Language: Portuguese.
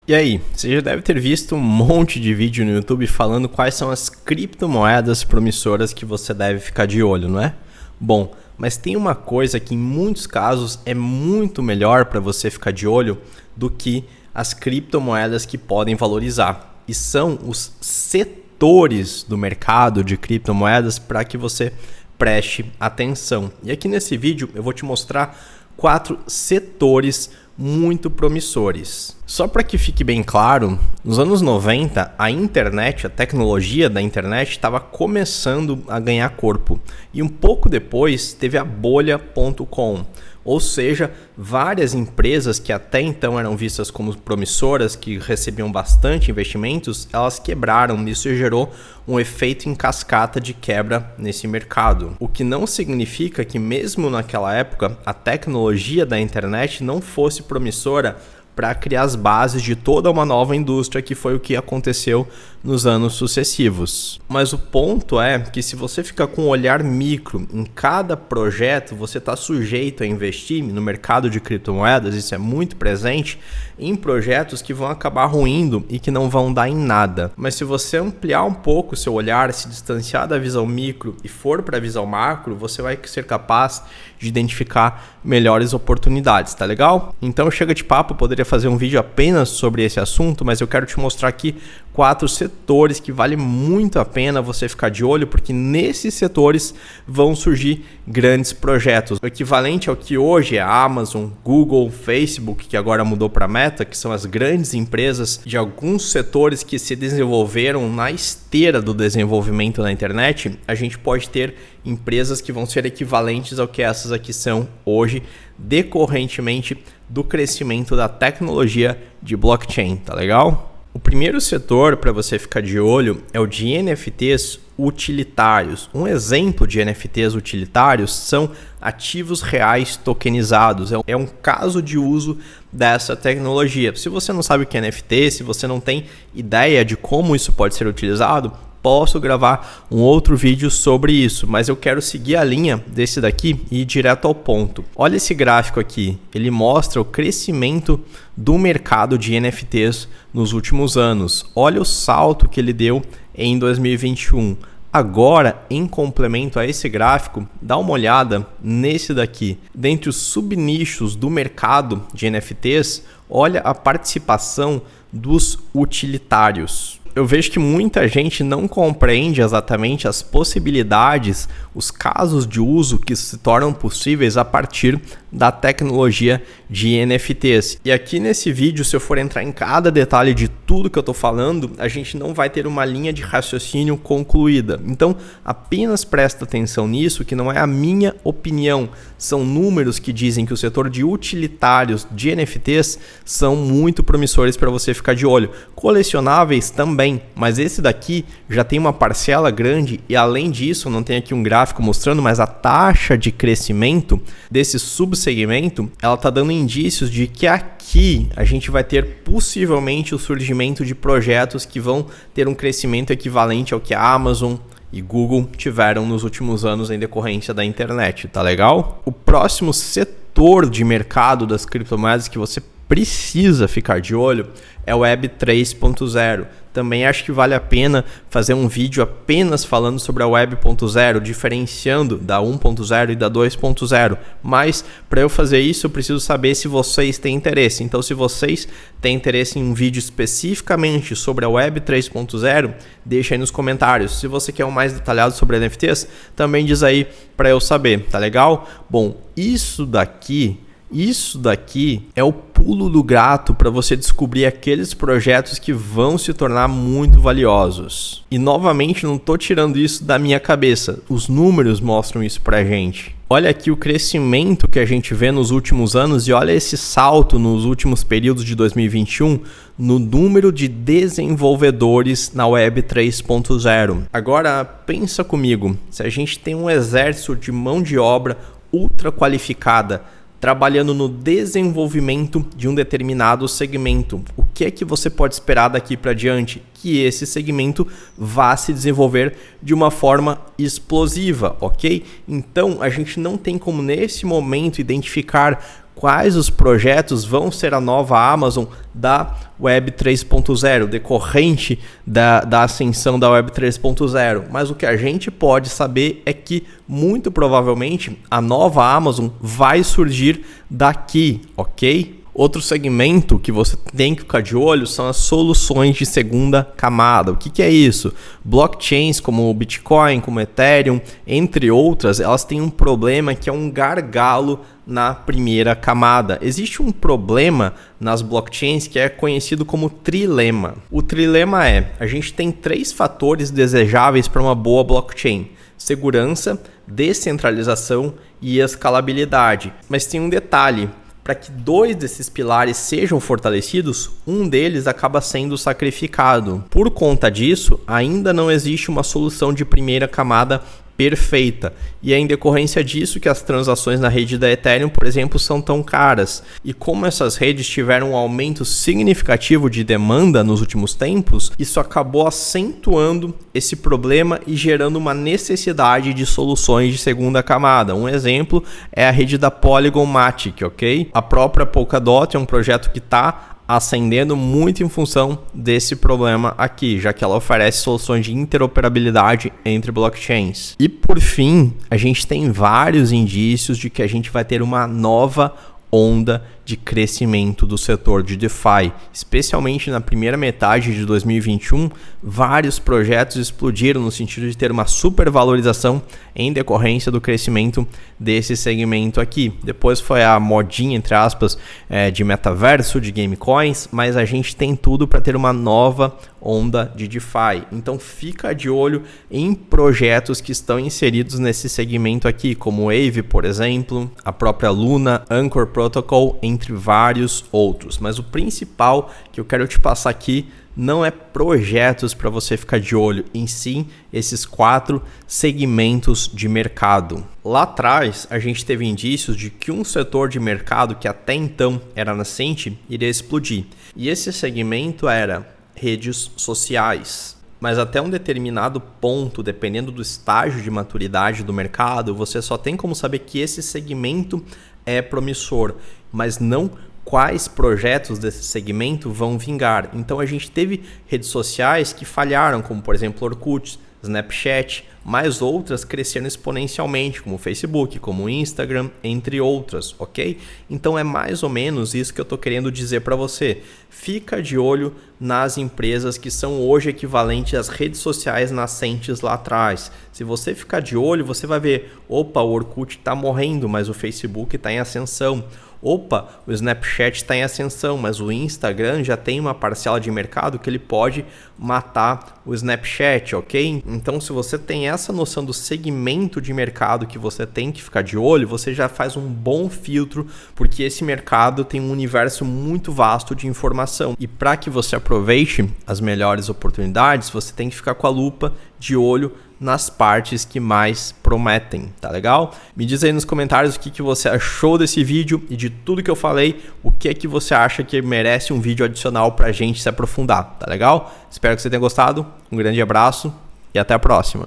E aí, você já deve ter visto um monte de vídeo no YouTube falando quais são as criptomoedas promissoras que você deve ficar de olho, não é? Bom, mas tem uma coisa que em muitos casos é muito melhor para você ficar de olho do que as criptomoedas que podem valorizar. E são os setores do mercado de criptomoedas para que você preste atenção. E aqui nesse vídeo eu vou te mostrar 4 setores muito promissores. Só para que fique bem claro, nos anos 90, a internet, a tecnologia da internet estava começando a ganhar corpo. E um pouco depois teve a bolha.com. Ou seja, várias empresas que até então eram vistas como promissoras, que recebiam bastante investimentos, elas quebraram. Isso gerou um efeito em cascata de quebra nesse mercado. O que não significa que mesmo naquela época a tecnologia da internet não fosse promissora para criar as bases de toda uma nova indústria, que foi o que aconteceu nos anos sucessivos. Mas o ponto é que se você ficar com um olhar micro em cada projeto, você está sujeito a investir no mercado de criptomoedas, isso é muito presente, em projetos que vão acabar ruindo e que não vão dar em nada. Mas se você ampliar um pouco o seu olhar, se distanciar da visão micro e for para a visão macro, você vai ser capaz de identificar melhores oportunidades, tá legal? Então chega de papo, poderia fazer um vídeo apenas sobre esse assunto, mas eu quero te mostrar aqui 4 setores que vale muito a pena você ficar de olho, porque nesses setores vão surgir grandes projetos. O equivalente ao que hoje é a Amazon, Google, Facebook, que agora mudou para Meta, que são as grandes empresas de alguns setores que se desenvolveram na esteira do desenvolvimento na internet, a gente pode ter empresas que vão ser equivalentes ao que essas aqui são hoje, decorrentemente do crescimento da tecnologia de blockchain, tá legal? O primeiro setor para você ficar de olho é o de NFTs utilitários. Um exemplo de NFTs utilitários são ativos reais tokenizados. É um caso de uso dessa tecnologia. Se você não sabe o que é NFT, se você não tem ideia de como isso pode ser utilizado, posso gravar um outro vídeo sobre isso, mas eu quero seguir a linha desse daqui e ir direto ao ponto. Olha esse gráfico aqui, ele mostra o crescimento do mercado de NFTs nos últimos anos. Olha o salto que ele deu em 2021. Agora, em complemento a esse gráfico, dá uma olhada nesse daqui. Dentre os subnichos do mercado de NFTs, olha a participação dos utilitários. Eu vejo que muita gente não compreende exatamente as possibilidades, os casos de uso que se tornam possíveis a partir da tecnologia de NFTs. E aqui nesse vídeo, se eu for entrar em cada detalhe de tudo que eu estou falando, a gente não vai ter uma linha de raciocínio concluída. Então, apenas presta atenção nisso, que não é a minha opinião. São números que dizem que o setor de utilitários de NFTs são muito promissores para você ficar de olho. Colecionáveis também, mas esse daqui já tem uma parcela grande e além disso, não tem aqui um gráfico mostrando, mas a taxa de crescimento desse subsegmento, ela está dando indícios de que aqui a gente vai ter possivelmente o surgimento de projetos que vão ter um crescimento equivalente ao que a Amazon e Google tiveram nos últimos anos em decorrência da internet, tá legal? O próximo setor de mercado das criptomoedas que você precisa ficar de olho é o Web 3.0. Também acho que vale a pena fazer um vídeo apenas falando sobre a Web.0, diferenciando da 1.0 e da 2.0. Mas para eu fazer isso, eu preciso saber se vocês têm interesse. Então, se vocês têm interesse em um vídeo especificamente sobre a Web 3.0, deixa aí nos comentários. Se você quer um mais detalhado sobre NFTs, também diz aí para eu saber, tá legal? Bom, isso daqui é o pulo do gato para você descobrir aqueles projetos que vão se tornar muito valiosos. E novamente, não estou tirando isso da minha cabeça. Os números mostram isso para a gente. Olha aqui o crescimento que a gente vê nos últimos anos e olha esse salto nos últimos períodos de 2021 no número de desenvolvedores na Web 3.0. Agora, pensa comigo, se a gente tem um exército de mão de obra ultra qualificada trabalhando no desenvolvimento de um determinado segmento. O que é que você pode esperar daqui para diante? Que esse segmento vá se desenvolver de uma forma explosiva, ok? Então, a gente não tem como nesse momento identificar quais os projetos vão ser a nova Amazon da Web 3.0, decorrente da ascensão da Web 3.0. Mas o que a gente pode saber é que, muito provavelmente, a nova Amazon vai surgir daqui, ok? Outro segmento que você tem que ficar de olho são as soluções de segunda camada. O que é isso? Blockchains como o Bitcoin, como o Ethereum, entre outras, elas têm um problema que é um gargalo na primeira camada. Existe um problema nas blockchains que é conhecido como trilema. O trilema é: a gente tem 3 fatores desejáveis para uma boa blockchain: segurança, descentralização e escalabilidade. Mas tem um detalhe: para que 2 desses pilares sejam fortalecidos, um deles acaba sendo sacrificado. Por conta disso, ainda não existe uma solução de primeira camada perfeita. E é em decorrência disso que as transações na rede da Ethereum, por exemplo, são tão caras. E como essas redes tiveram um aumento significativo de demanda nos últimos tempos, isso acabou acentuando esse problema e gerando uma necessidade de soluções de segunda camada. Um exemplo é a rede da Polygon Matic, ok? A própria Polkadot é um projeto que está ascendendo muito em função desse problema aqui, já que ela oferece soluções de interoperabilidade entre blockchains. E por fim, a gente tem vários indícios de que a gente vai ter uma nova onda de crescimento do setor de DeFi, especialmente na primeira metade de 2021, vários projetos explodiram no sentido de ter uma supervalorização em decorrência do crescimento desse segmento aqui. Depois foi a modinha, entre aspas, de metaverso, de gamecoins, mas a gente tem tudo para ter uma nova onda de DeFi. Então fica de olho em projetos que estão inseridos nesse segmento aqui, como o Wave, por exemplo, a própria Luna, Anchor Protocol, entre vários outros. Mas o principal que eu quero te passar aqui não é projetos para você ficar de olho, em sim esses 4 segmentos de mercado. Lá atrás, a gente teve indícios de que um setor de mercado que até então era nascente iria explodir. E esse segmento era redes sociais. Mas até um determinado ponto, dependendo do estágio de maturidade do mercado, você só tem como saber que esse segmento é promissor, mas não quais projetos desse segmento vão vingar. Então a gente teve redes sociais que falharam, como por exemplo Orkut, Snapchat, mas outras cresceram exponencialmente, como o Facebook, como o Instagram, entre outras, ok? Então é mais ou menos isso que eu estou querendo dizer para você. Fica de olho nas empresas que são hoje equivalentes às redes sociais nascentes lá atrás. Se você ficar de olho, você vai ver, opa, o Orkut está morrendo, mas o Facebook está em ascensão. Opa, o Snapchat está em ascensão, mas o Instagram já tem uma parcela de mercado que ele pode matar o Snapchat, ok? Então, se você tem essa noção do segmento de mercado que você tem que ficar de olho, você já faz um bom filtro, porque esse mercado tem um universo muito vasto de informação. E para que você aproveite as melhores oportunidades, você tem que ficar com a lupa de olho nas partes que mais prometem, tá legal? Me diz aí nos comentários o que você achou desse vídeo e de tudo que eu falei, o que é que você acha que merece um vídeo adicional pra gente se aprofundar, tá legal? Espero que você tenha gostado, um grande abraço e até a próxima.